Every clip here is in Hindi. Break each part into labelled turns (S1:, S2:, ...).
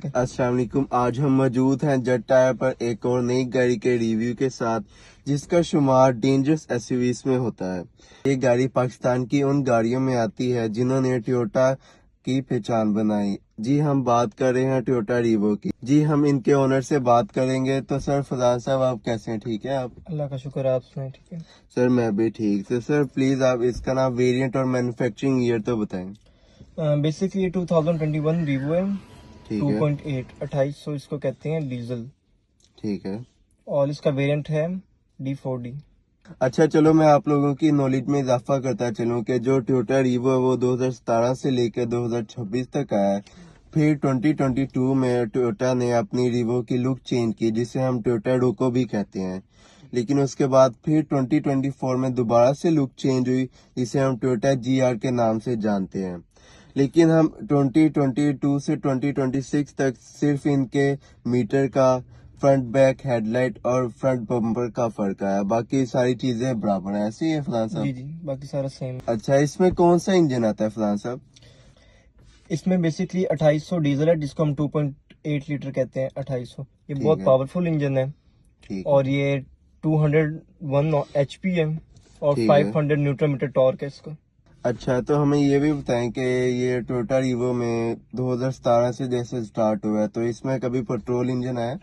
S1: अस्सलाम वालेकुम। आज हम मौजूद हैं जेट टायर पर एक और नई गाड़ी के रिव्यू के साथ, जिसका शुमार डेंजरस एसयूवीज में होता है। ये गाड़ी पाकिस्तान की उन गाड़ियों में आती है जिन्होंने टोयोटा की पहचान बनाई। जी, हम बात कर रहे हैं टोयोटा रीवो की। जी, हम इनके ओनर से बात करेंगे। तो सर फरहान साहब, आप कैसे हैं? ठीक है आप?
S2: अल्लाह का शुक्र, आप सुनाए? ठीक है
S1: सर मैं भी ठीक। तो सर प्लीज आप इसका नाम, वेरिएंट और मैन्युफैक्चरिंग ईयर तो बताएं।
S2: बेसिकली ये 2021 वीवो है।
S1: ठीक है।
S2: 2.8 2800 इसको कहते हैं, डीजल।
S1: ठीक है।
S2: और इसका वेरिएंट है D4D।
S1: अच्छा, चलो मैं आप लोगों की नॉलेज में इजाफा करता चलूं कि जो टोयोटा रीवो है वो 2017 से लेकर 2026 तक आया है। फिर 2022 में टोयोटा ने अपनी रीवो की लुक चेंज की, जिसे हम टोयोटा रोको भी कहते हैं। लेकिन उसके बाद फिर 2024 में दोबारा से लुक चेंज हुई, जिसे हम टोयोटा GR के नाम से जानते हैं। लेकिन हम 2022 से 2026 तक सिर्फ इनके मीटर का, फ्रंट बैक हेडलाइट और फ्रंट बम्पर का फर्क आया, बाकी सारी चीजें बराबर है। ऐसे ही है फरहान
S2: जी
S1: साहब?
S2: जी, बाकी सारा सेम।
S1: अच्छा, इसमें कौन सा इंजन आता है फरहान साहब?
S2: इसमें बेसिकली 2800 डीजल है, जिसको हम 2.8 लीटर कहते हैं। 2800 ये
S1: ठीक
S2: बहुत
S1: है।
S2: पावरफुल इंजन है।
S1: ठीक
S2: और
S1: है।
S2: ये 201 HP है और
S1: ठीक है।
S2: 500 न्यूटन मीटर टॉर्क है इसका।
S1: अच्छा, तो हमें ये भी बताएं कि ये टोयोटा रीवो में 2017 से जैसे स्टार्ट हुआ है, तो इसमें कभी पेट्रोल इंजन आया?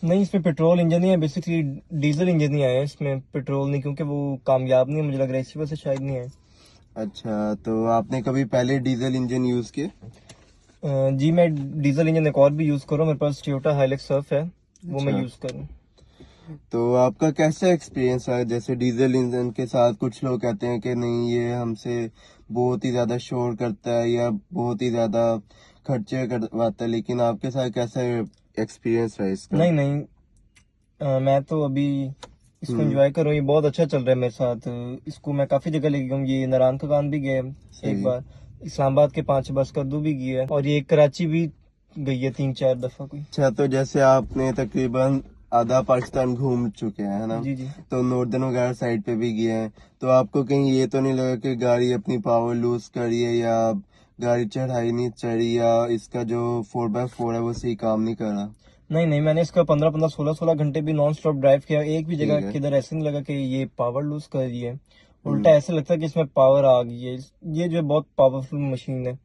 S2: नहीं, इसमें पेट्रोल इंजन ही है। बेसिकली डीजल इंजन ही आया है, इसमें पेट्रोल नहीं, क्योंकि वो कामयाब नहीं है, मुझे लग रहा है इसी वजह से शायद नहीं है।
S1: अच्छा, तो आपने कभी पहले डीजल इंजन यूज किए?
S2: जी, मैं डीजल इंजन एक और भी यूज करूँ। मेरे पास टोयोटा हाइलक्स सर्फ है, वो मैं
S1: अच्छा,
S2: यूज करूँ।
S1: तो आपका कैसा एक्सपीरियंस है? जैसे डीजल इंजन के साथ कुछ लोग कहते हैं कि नहीं, ये हमसे बहुत ही ज्यादा शोर करता है या बहुत ही ज्यादा खर्चे करवाता है, लेकिन आपके साथ कैसा एक्सपीरियंस रहा इसका?
S2: नहीं नहीं, मैं तो अभी इसको
S1: हम्म।
S2: एंजॉय कर रहा हूँ। ये बहुत अच्छा चल रहा है मेरे साथ। इसको मैं काफी जगह ले गया हूँ। ये नारायण खान भी गए एक
S1: सही है।
S2: बार, इस्लामाबाद के 5 बस कद्दू भी गई है, और ये कराची भी गई है 3-4 दफा कोई।
S1: अच्छा, तो जैसे आपने तकरीबन आधा पाकिस्तान घूम चुके हैं, है ना?
S2: जी जी।
S1: तो नॉर्दर्न वगैरह साइड पे भी गए हैं, तो आपको कहीं ये तो नहीं लगा कि गाड़ी अपनी पावर लूज करी है, या गाड़ी चढ़ाई नहीं चढ़ी, या इसका जो 4x4 है वो सही काम नहीं कर रहा?
S2: नहीं नहीं, मैंने इसका 15-15 16-16 घंटे भी नॉन स्टॉप ड्राइव किया। एक भी
S1: ठीक
S2: जगह
S1: है।
S2: किधर ऐसे नहीं लगा कि ये पावर लूज कर रही है। उल्टा
S1: हम्म।
S2: ऐसे लगता है कि इसमें पावर आ गई है। ये जो बहुत पावरफुल मशीन है।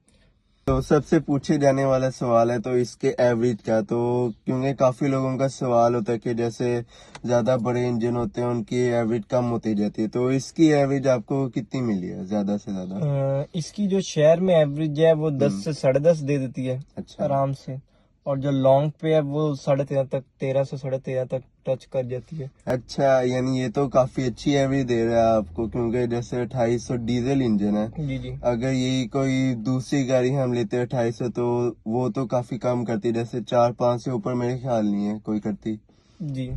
S1: तो सबसे पूछे जाने वाला सवाल है तो इसके एवरेज का, तो क्योंकि काफी लोगों का सवाल होता है कि जैसे ज्यादा बड़े इंजन होते हैं उनकी एवरेज कम होती जाती है, तो इसकी एवरेज आपको कितनी मिली है ज्यादा से ज्यादा?
S2: इसकी जो शहर में एवरेज है वो 10
S1: हम्म।
S2: से 10.5 दे देती है
S1: अच्छा।
S2: आराम से। और जो लॉन्ग पे है वो 13.5 तक, 13 से 13.5 तक टच कर जाती है।
S1: अच्छा, यानी ये तो काफी अच्छी एवरेज दे रहा है आपको, क्योंकि जैसे 2800 डीजल इंजन है।
S2: जी जी।
S1: अगर यही कोई दूसरी गाड़ी हम लेते हैं 2800, तो वो तो काफी कम करती है, जैसे 4-5 से ऊपर मेरे ख्याल नहीं है कोई करती।
S2: जी,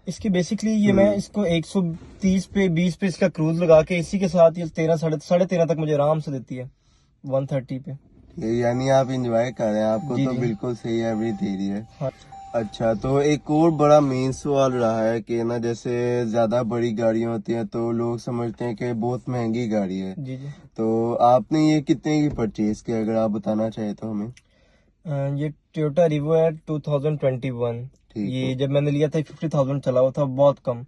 S2: इसकी बेसिकली ये मैं
S1: हम्म।
S2: इसको 130 पे 20 पे इसका क्रूज लगा के इसी के साथ ये 13 साढ़े 13 तक मुझे आराम से देती है 130 पे।
S1: यानी आप इंजॉय कर रहे हैं, आपको
S2: जी
S1: तो
S2: जी।
S1: बिल्कुल सही एवरेज दे रही है।
S2: हाँ
S1: अच्छा, तो एक और बड़ा मेन सवाल रहा है कि ना, जैसे ज्यादा बड़ी गाड़ियां होती हैं तो लोग समझते हैं कि बहुत महंगी गाड़ी है।
S2: जी जी।
S1: तो आपने ये कितने की परचेज की, अगर आप बताना चाहे तो हमें?
S2: ये टोयोटा रिवो है 2021।
S1: ठीक है।
S2: ये जब मैंने लिया था 50,000 चला हुआ था, बहुत कम।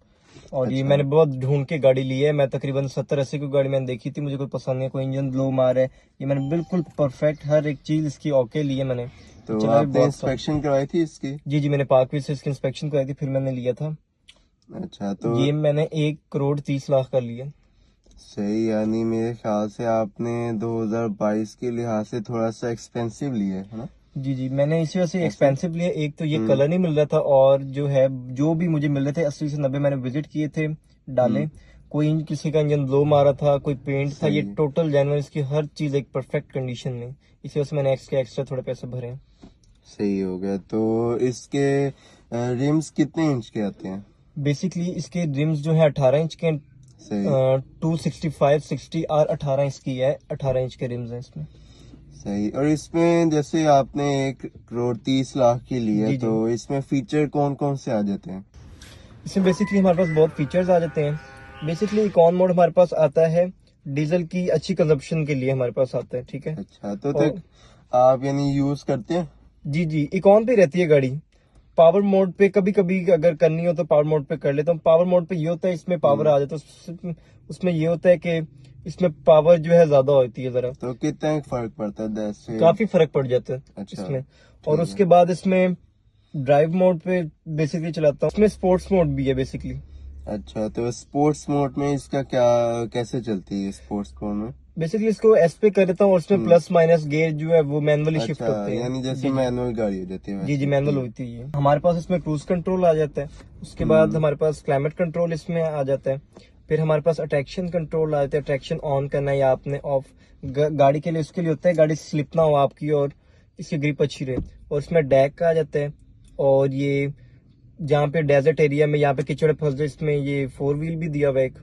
S2: और ये
S1: अच्छा।
S2: मैंने बहुत ढूंढ के गाड़ी ली है। मैं तकरीबन 70-80 की गाड़ी मैंने देखी थी, मुझे कोई पसंद नहीं है, कोई इंजन लो मार है। ये मैंने बिल्कुल परफेक्ट हर एक चीज इसकी ओके ली है मैंने। ये
S1: तो
S2: चला भी
S1: आपने
S2: बहुत कम।
S1: इंस्पेक्शन करवाई थी इसकी?
S2: जी जी, मैंने पार्कवीर से इसकी इंस्पेक्शन कराई थी, फिर मैंने लिया था।
S1: अच्छा, तो
S2: ये मैंने 1,30,00,000 का लिया।
S1: सही, यानी मेरे ख्याल से आपने 2022 के लिहाज से थोड़ा सा एक्सपेंसिव लिया है ना?
S2: जी जी, मैंने इसी वजह से
S1: ऐसे।
S2: एक्सपेंसिव लिया। एक तो ये
S1: हम्म।
S2: कलर नहीं मिल रहा था, और जो है जो भी मुझे मिल रहे थे 80 से 90 मैंने विजिट किए थे, डाले।
S1: हम्म।
S2: कोई किसी का इंजन लो मारा था, कोई पेंट था। ये
S1: सही।
S2: टोटल जेन्युइन, इसकी हर चीज एक परफेक्ट कंडीशन में। इसी वजह से मैंने एक्स्ट्रा थोड़े पैसे भरे हैं।
S1: सही हो गया। तो इसके रिम्स कितने इंच के आते हैं?
S2: बेसिकली इसके रिम्स जो है 18 इंच के।
S1: सही।
S2: 265-60 और 18 इसकी है, 18 इंच के रिम्स हैं इसमें।
S1: सही। और इसमें जैसे आपने 1,30,00,000 की ली है,
S2: जी
S1: तो
S2: जी।
S1: इसमें फीचर कौन कौन से आ जाते हैं?
S2: इसमें बेसिकली हमारे पास बहुत फीचर्स आ जाते हैं। बेसिकली इकॉन मोड हमारे पास आता है, डीजल की अच्छी कंजप्शन के लिए हमारे पास आता है, ठीक है।
S1: अच्छा, तो
S2: और
S1: तक आप यानी यूज करते हैं?
S2: जी जी, इकॉन पे रहती है गाड़ी। पावर मोड पे कभी कभी अगर करनी हो तो पावर मोड पे कर लेता हूँ। पावर मोड पे ये होता है, इसमें पावर आ जाता है, उसमें ये होता है कि इसमें पावर जो है ज्यादा होती है जरा,
S1: तो कितना फर्क पड़ता है 10 से?
S2: काफी फर्क पड़ जाता है
S1: अच्छा,
S2: इसमें। और
S1: ठीक है।
S2: उसके बाद इसमें ड्राइव मोड पे बेसिकली चलाता हूँ। इसमें स्पोर्ट्स मोड भी है बेसिकली।
S1: अच्छा, तो स्पोर्ट्स मोड में इसका क्या, कैसे चलती है स्पोर्ट्स मोड में?
S2: इसको एस पे कर देता हूँ और इसमें
S1: हम्म।
S2: प्लस माइनस गेयर जो है वो मैनुअली शिफ्ट
S1: अच्छा,
S2: होते हैं।
S1: यानी जैसे
S2: जी जी,
S1: मैनुअल गाड़ी हो जाती है
S2: जी जी
S1: वैसे,
S2: मैनुअल
S1: ठीक।
S2: होती है। हमारे पास इसमें क्रूज कंट्रोल आ जाता है। उसके बाद
S1: हम्म।
S2: हमारे पास क्लाइमेट कंट्रोल इसमें आ जाता है। फिर हमारे पास अट्रैक्शन कंट्रोल आ जाता है, अट्रैक्शन ऑन करना है या आपने ऑफ। गाड़ी के लिए उसके लिए होता है, गाड़ी स्लिप ना हो आपकी और इसकी ग्रिप अच्छी रहे। और इसमें डैक आ जाता है। और ये जहाँ पे डेजर्ट एरिया में यहाँ पे कीचड़ फंस जाए, इसमें ये 4 व्हील भी दिया हुआ है एक।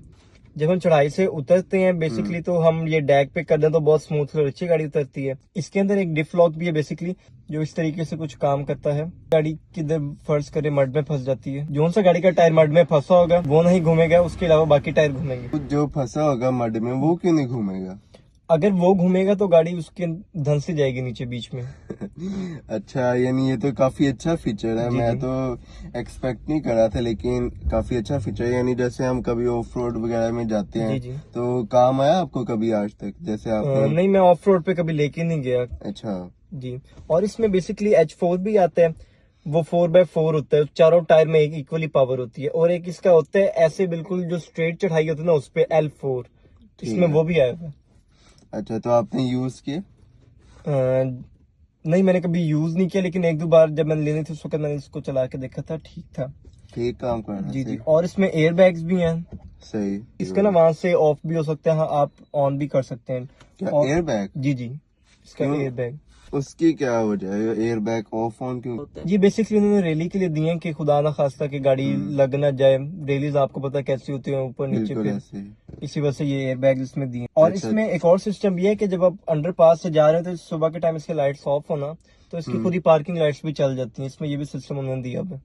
S2: जब हम चढ़ाई से उतरते हैं बेसिकली तो हम ये डैक पे कर दें तो बहुत स्मूथ और अच्छी गाड़ी उतरती है। इसके अंदर एक डिफ लॉक भी है बेसिकली, जो इस तरीके से कुछ काम करता है। गाड़ी किधर फर्ज करे मड में फंस जाती है, जो सा गाड़ी का टायर मड में फंसा होगा वो नहीं घूमेगा, उसके अलावा बाकी टायर घूमेंगे।
S1: जो फंसा होगा मड में वो क्यों नहीं घूमेगा?
S2: अगर वो घूमेगा तो गाड़ी उसके धन से जाएगी नीचे बीच में।
S1: अच्छा, यानी ये तो काफी अच्छा फीचर है।
S2: जी
S1: मैं
S2: जी,
S1: तो एक्सपेक्ट नहीं कर रहा था, लेकिन काफी अच्छा फीचर है। यानी जैसे हम कभी ऑफ रोड वगैरह में जाते हैं
S2: जी जी।
S1: तो काम आया आपको कभी आज तक, जैसे आपने?
S2: नहीं, मैं ऑफ रोड पे कभी लेके नहीं गया।
S1: अच्छा।
S2: जी। और इसमें बेसिकली H4 भी आता है। वो 4x4 होता है, चारों टायर में एक इक्वली पावर होती है। और एक इसका होता है ऐसे बिल्कुल जो स्ट्रेट चढ़ाई होती है ना उस पे L4,
S1: ठीक
S2: इसमें
S1: है।
S2: वो भी आया हुआ है।
S1: अच्छा, तो आपने यूज किए?
S2: नहीं, मैंने कभी यूज नहीं किया, लेकिन एक दो बार जब मैंने लेनी थी उस वक्त मैंने इसको चला के देखा था, ठीक था।
S1: ठीक काम कर रहा है,
S2: जी जी।
S1: सही।
S2: और इसमें एयर बैग्स भी हैं।
S1: सही।
S2: इसका ना वहां से ऑफ भी हो सकता है, हाँ आप ऑन भी कर सकते हैं।
S1: क्या
S2: और
S1: एयर बैग?
S2: जी जी, इसका
S1: क्यों?
S2: Air bag.
S1: उसकी क्या वजह है, एयर बैग ऑफ ऑन क्यों होता है?
S2: जी बेसिकली उन्होंने रैली के लिए दिए हैं कि खुदा ना खास्ता कि गाड़ी लग ना जाए। रैलीज आपको पता है कैसी होती है, ऊपर नीचे,
S1: बिल्कुल
S2: फिर
S1: ऐसे ही।
S2: इसी वजह से ये एयर बैग इसमें दिए हैं। और
S1: अच्छा।
S2: इसमें एक और सिस्टम भी है कि जब आप अंडर पास से जा रहे हैं तो सुबह के टाइम इसके लाइट्स ऑफ होना, तो इसकी खुद ही पार्किंग लाइट्स भी चल जाती हैं। इसमें ये भी सिस्टम उन्होंने दिया हुआ है।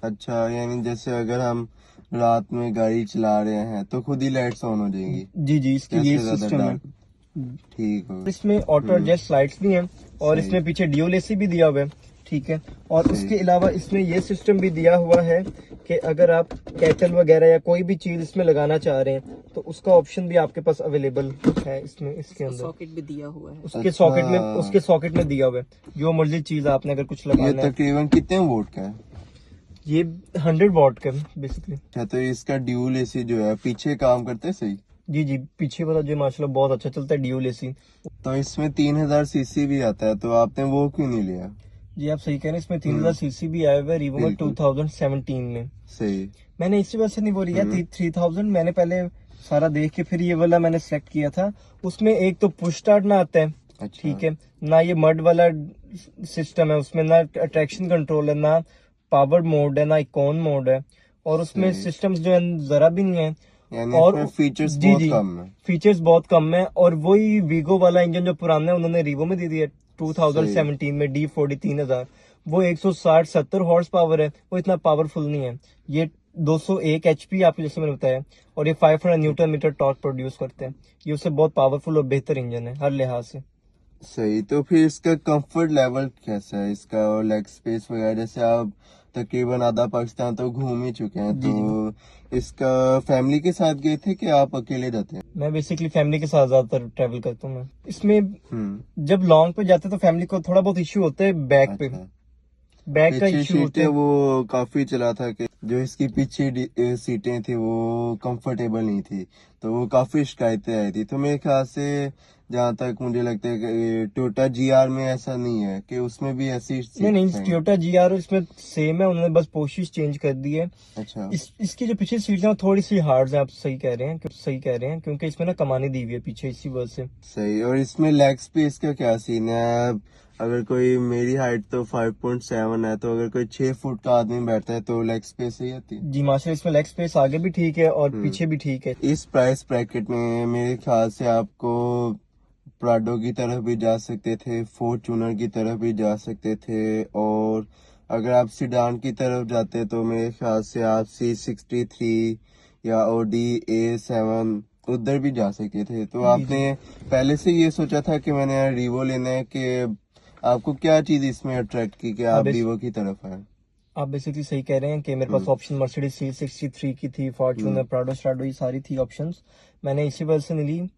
S1: अच्छा, यानी जैसे अगर हम रात में गाड़ी चला रहे हैं तो खुद ही लाइट्स ऑन हो जाएंगी,
S2: जी जी, इसकी ये
S1: जैसे ज्यादा
S2: सिस्टम है।
S1: डार्क? ठीक हो।
S2: इसमें ऑटो एडजस्ट लाइट्स भी हैं। और
S1: सही।
S2: इसमें पीछे ड्यूल एसी भी दिया हुआ है, ठीक है। और
S1: सही।
S2: उसके अलावा इसमें ये सिस्टम भी दिया हुआ है कि अगर आप कैटल वगैरह या कोई भी चीज इसमें लगाना चाह रहे हैं तो उसका ऑप्शन भी आपके पास अवेलेबल है इसमें। इसके अंदर
S3: सॉकेट भी दिया हुआ है।
S2: उसके सॉकेट में दिया हुआ है, जो मर्जी चीज आपने अगर कुछ
S1: ये
S2: लगाना है।
S1: तकरीबन कितने वोल्ट का है?
S2: ये 100 वॉट का बेसिकली।
S1: अच्छा, तो इसका ड्यूल एसी जो है पीछे काम करते हैं, सही?
S2: जी जी, पीछे वाला जो माशाल्लाह बहुत अच्छा चलता है ड्यूल एसी।
S1: तो इसमें 3000 सीसी भी आता है, तो आपने वो क्यों नहीं लिया?
S2: जी आप सही कह रहे हैं, इसमें 3000 सीसी भी आया हुआ है रीवो में
S1: बिल्कुल।
S2: 2017 में।
S1: सही।
S2: मैंने इसी वजह से नहीं वो लिया। 3000 मैंने पहले सारा देख के फिर ये वाला मैंने सेलेक्ट किया था। उसमें एक तो पुश स्टार्ट ना आता है,
S1: अच्छा।
S2: ठीक है, ना ये मड वाला सिस्टम है उसमें, ना अट्रैक्शन कंट्रोल है, ना पावर मोड है, ना इकॉन मोड है। और उसमें
S1: सही।
S2: सिस्टम्स जो है जरा भी नहीं है।
S1: यानी
S2: और
S1: इसमें फीचर्स
S2: जी
S1: बहुत
S2: जी,
S1: कम है।
S2: फीचर्स बहुत कम है। और वही वीगो वाला इंजन जो पुराना है उन्होंने रीवो में दे दिया 2017 में, D40 3000। वो 160-70 हॉर्स पावर है, वो इतना पावरफुल नहीं है। ये 201 HP आपको जैसे मैंने बताया। और ये 500 न्यूटन मीटर टॉर्क प्रोड्यूस करते हैं। ये उससे बहुत पावरफुल और बेहतर इंजन है हर लिहाज से।
S1: सही। तो फिर इसका कंफर्ट लेवल कैसा है इसका, और लेग स्पेस वगैरह? जैसे आप तकरीबन आधा पाकिस्तान तो घूम ही चुके हैं,
S2: जी जी,
S1: तो इसका फैमिली के साथ गए थे कि आप अकेले जाते हैं?
S2: मैं बेसिकली फैमिली के साथ ज्यादातर ट्रेवल करता हूँ मैं इसमें।
S1: हम्म।
S2: जब लॉन्ग पे जाते हैं तो फैमिली को थोड़ा बहुत इश्यू होता है बैक पे,
S1: अच्छा।
S2: बैक का
S1: पीछे
S2: इश्यू होता
S1: सीटें
S2: है।
S1: वो काफी चला था कि जो इसकी पीछे सीटें थी वो कंफर्टेबल नहीं थी, तो वो काफी शिकायतें आई थी। तो मेरे ख्याल से जहाँ तक मुझे लगता है कि टोयोटा GR में ऐसा नहीं है कि उसमें भी ऐसी
S2: नहीं
S1: सीट
S2: नहीं,
S1: हैं।
S2: टोयोटा GR इसमें सेम है, उन्होंने बस पोशिश चेंज कर दी है।
S1: अच्छा।
S2: इसकी जो पीछे सीट्स हैं वो थोड़ी सी हार्ड है, आप सही कह रहे हैं, सही कह रहे हैं, क्योंकि इसमें ना कमानी दी हुई है पीछे, इसी वजह से।
S1: सही। और इसमें लेग स्पेस का क्या सीन है? अगर कोई, मेरी हाइट तो 5.7 है, तो अगर कोई 6 फुट का आदमी बैठता है तो लेग स्पेस सही आती है?
S2: जी माशाल्लाह, इसमें लेग स्पेस आगे भी ठीक है और पीछे भी ठीक है।
S1: इस प्राइस ब्रैकेट में मेरे ख्याल से आपको प्राडो की तरफ भी जा सकते थे, फॉर्च्यूनर की तरफ भी जा सकते थे, और अगर आप सिडान की तरफ जाते तो मेरे ख्याल से आप C63 या Audi A7 उधर भी जा सकते थे। तो
S2: जी जी,
S1: आपने पहले से ये सोचा था कि मैंने रीवो लेना है, कि आपको क्या चीज इसमें अट्रैक्ट की कि आप
S2: अब इस-
S1: वीवो की तरफ आए?
S2: आप बेसिकली सही कह रहे हैं कि मेरे पास ऑप्शन मर्सिडीज C63 की थी, फॉर्च्यूनर, प्राडो स्ट्राडो, ये सारी थी ऑप्शंस। मैंने इसी वजह से नहीं ली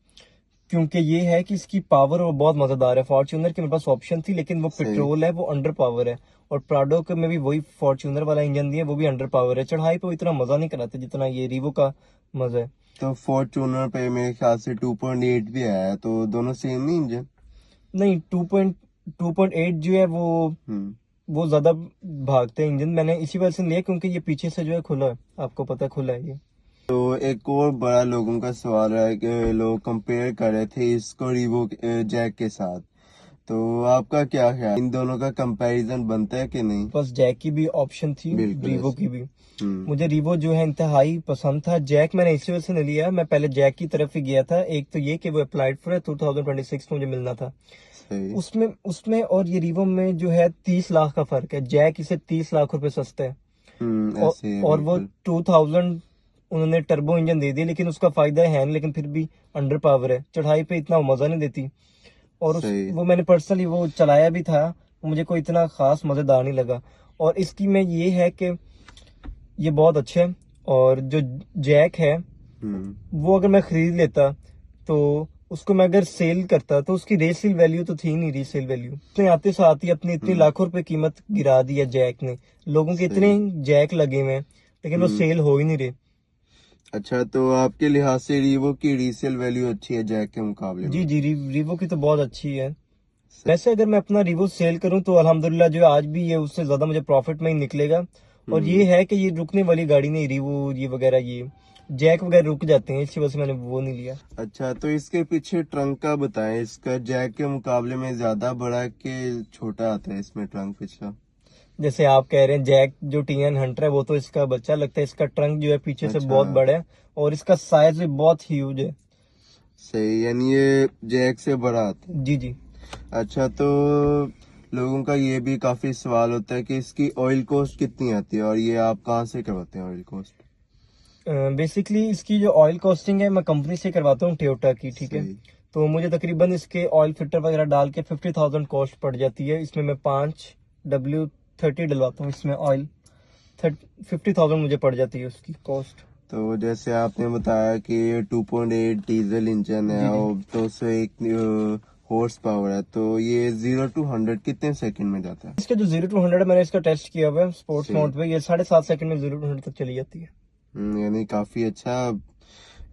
S2: क्योंकि ये है कि इसकी पावर वो बहुत मजेदार है। फॉर्च्यूनर के मेरे पास ऑप्शन थी लेकिन वो
S1: सही।
S2: पेट्रोल है, वो अंडर पावर है। और प्राडो के में भी वही फॉर्च्यूनर वाला इंजन दिया, वो भी अंडर पावर है। चढ़ाई पे वो इतना मजा नहीं कराते जितना ये रीवो का मजा है।
S1: तो फॉर्च्यूनर पे मेरे ख्याल से 2.8 भी आया है, तो दोनों सेम नहीं इंजन?
S2: नहीं, 2.8 जो है
S1: हम्म
S2: वो ज्यादा भागते हैं इंजन। मैंने इसी वजह से लिया क्योंकि ये पीछे से जो है खुला है, आपको पता है खुला है ये।
S1: तो एक और बड़ा लोगों का सवाल है कि लोग कंपेयर कर रहे थे इसको रीवो जैक के साथ, तो आपका क्या ख्याल, इन दोनों का कंपैरिजन बनता है कि नहीं?
S2: बस जैक की भी ऑप्शन थी,
S1: बिल्कुल
S2: रीवो
S1: ऐसे।
S2: की भी।
S1: हम्म
S2: मुझे रीवो जो है इंतहाई पसंद था। जैक मैंने इसी वजह से नहीं लिया, मैं पहले जैक की तरफ ही गया था। एक तो ये कि वो अप्लाइड फॉर 2026 में मुझे मिलना था
S1: सही।
S2: उसमें उसमें और ये रीवो में जो है 30 लाख का फर्क है। जैक इसे 30 लाख रुपए सस्ता है।
S1: ऐसे है
S2: और वो
S1: बिल्कुल।
S2: 2000 उन्होंने टर्बो इंजन दे दिया, लेकिन उसका फायदा है नहीं, लेकिन फिर भी अंडर पावर है, चढ़ाई पे इतना मजा नहीं देती। और
S1: सही।
S2: वो मैंने पर्सनली वो चलाया भी था, मुझे कोई इतना खास मजेदार नहीं लगा। और इसकी में ये है कि ये बहुत अच्छे है। और जो जैक है वो अगर मैं खरीद लेता तो उसको मैं अगर सेल करता तो उसकी रीसेल वैल्यू तो थी नहीं, रीसेल वैल्यू उसने आते साथ ही अपनी इतनी लाखों रुपए कीमत गिरा दी है जैक ने। लोगों के इतने जैक लगे हुए हैं लेकिन वो सेल हो ही नहीं रहे।
S1: अच्छा, तो आपके लिहाज से रीवो की रीसेल वैल्यू अच्छी है जैक के मुकाबले
S2: जी
S1: में?
S2: जी, रीवो की तो बहुत अच्छी है। वैसे अगर मैं अपना रीवो सेल करूं तो अल्हम्दुलिल्लाह जो आज भी है उससे ज्यादा मुझे प्रॉफिट में ही निकलेगा। और ये है कि ये रुकने वाली गाड़ी नहीं, रीवो ये वगैरह ये जैक वगैरह रुक जाते हैं, इसी वजह से मैंने वो नहीं लिया।
S1: अच्छा, तो इसके पीछे ट्रंक का बताएं, इसका जैक के मुकाबले में ज्यादा बड़ा के छोटा आता है इसमें ट्रंक पिछला?
S2: जैसे आप कह रहे हैं जैक जो TN हंटर है वो तो इसका बच्चा लगता है, इसका ट्रंक जो है पीछे से
S1: अच्छा।
S2: बहुत बड़ा है और इसका साइज भी बहुत ह्यूज है।
S1: सही, यानी ये जैक से बड़ा आता है।
S2: जी जी।
S1: अच्छा, तो लोगों का ये भी काफी सवाल होता है कि इसकी ऑयल कॉस्ट कितनी आती है और ये आप कहाँ से करवाते हैं ऑयल कॉस्ट?
S2: बेसिकली इसकी जो ऑयल कॉस्टिंग है मैं कंपनी से करवाता हूँ, टोयोटा की, ठीक है।
S1: सही।
S2: तो मुझे तकरीबन इसके ऑयल फिल्टर वगैरह डाल के 50,000 कॉस्ट पड़ जाती है। इसमें मैं 5W30 डलवाता हूँ इसमें ऑयल, 50,000 मुझे पड़ जाती है उसकी कॉस्ट।
S1: तो जैसे आपने बताया कि 2.8 डीजल इंजन है
S2: जी जी।
S1: और 201 हॉर्स पावर है, तो ये 0 to 100 कितने सेकंड में जाता है?
S2: इसका जो 0 to 100 मैंने इसका टेस्ट किया हुआ है स्पोर्ट्स
S1: सही।
S2: मोड पे, ये 7.5 सेकंड में 0 to 100 तक चली जाती है।
S1: यानी काफी अच्छा।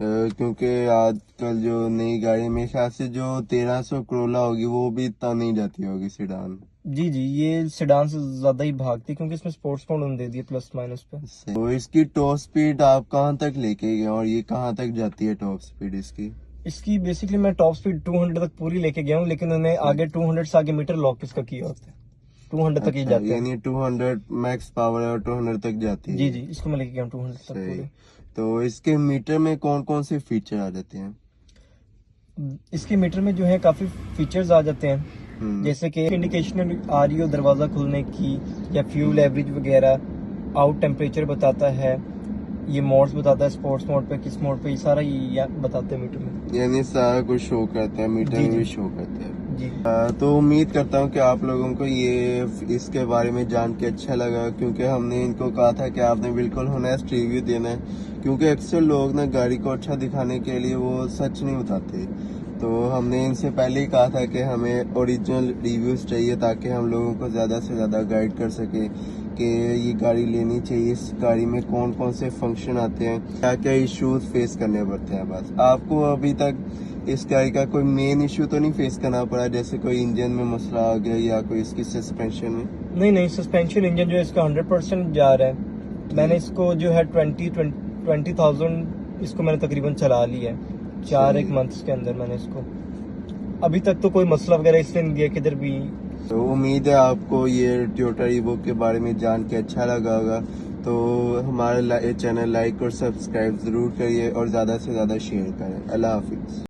S1: क्योंकि आजकल जो नई गाड़ी मेरे ख्याल से जो 1300 करोला होगी वो भी इतना नहीं जाती होगी सीडान।
S2: जी जी, ये सेडान से ज्यादा ही भागती है क्योंकि इसमें स्पोर्ट्स मोड उन्होंने दे दिया प्लस माइनस पे।
S1: तो इसकी टॉप स्पीड आप कहाँ तक लेके गए और ये कहाँ तक जाती है टॉप स्पीड इसकी?
S2: इसकी बेसिकली मैं टॉप स्पीड 200 तक पूरी लेके गया हूँ, लेकिन उन्होंने आगे 200 से आगे मीटर लॉक इसका किया होता है, 200 तक ही
S1: अच्छा,
S2: जाते हैं।
S1: यानी 200 मैक्स पावर है और 200 तक जाती है
S2: जी
S1: ये।
S2: जी, इसको मैं लेके गया हूँ 200 तक
S1: सही।
S2: पूरे।
S1: तो इसके मीटर में कौन कौन से फीचर आ जाते हैं?
S2: इसके मीटर में जो है काफी फीचर्स आ जाते हैं, जैसे कि इंडिकेशन आ रही हो दरवाजा खुलने की या फ्यूल एवरेज वगैरह, आउट टेम्परेचर बताता है, ये मोड्स बताता है, स्पोर्ट्स मोड पे किस मोड पे, ये सारा ये बताते हैं मीटर में।
S1: यानी सारा कुछ शो करता है, मीटर
S2: जी
S1: में
S2: जी
S1: भी शो करता है।
S2: जी।
S1: तो उम्मीद करता हूँ कि आप लोगों को ये इसके बारे में जान के अच्छा लगा, क्योंकि हमने इनको कहा था कि आपने बिल्कुल होनेस्ट रिव्यू देना है, क्योंकि अक्सर लोग ना गाड़ी को अच्छा दिखाने के लिए वो सच नहीं बताते। तो हमने इनसे पहले ही कहा था कि हमें ओरिजिनल रिव्यूज चाहिए ताकि हम लोगों को ज़्यादा से ज़्यादा गाइड कर सके कि ये गाड़ी लेनी चाहिए, इस गाड़ी में कौन कौन से फंक्शन आते हैं, क्या क्या इश्यूज फेस करने पड़ते हैं। बस आपको अभी तक इस गाड़ी का कोई मेन इशू तो नहीं फेस करना पड़ा, जैसे कोई इंजन में मसला आ गया या कोई इसकी सस्पेंशन में?
S2: नहीं नहीं, सस्पेंशन इंजन जो है इसका 100% जा रहा है। मैंने इसको जो है 20,000 इसको मैंने तकरीबन चला लिया है 4-1 मंथ्स के अंदर। मैंने इसको अभी तक तो कोई मसला वगैरह इसलिए नहीं दिया किधर भी।
S1: तो उम्मीद है आपको ये टोयोटा रीवो के बारे में जान के अच्छा लगा होगा। तो हमारा चैनल लाइक और सब्सक्राइब ज़रूर करिए और ज़्यादा से ज़्यादा शेयर करें। अल्लाह हाफिज़।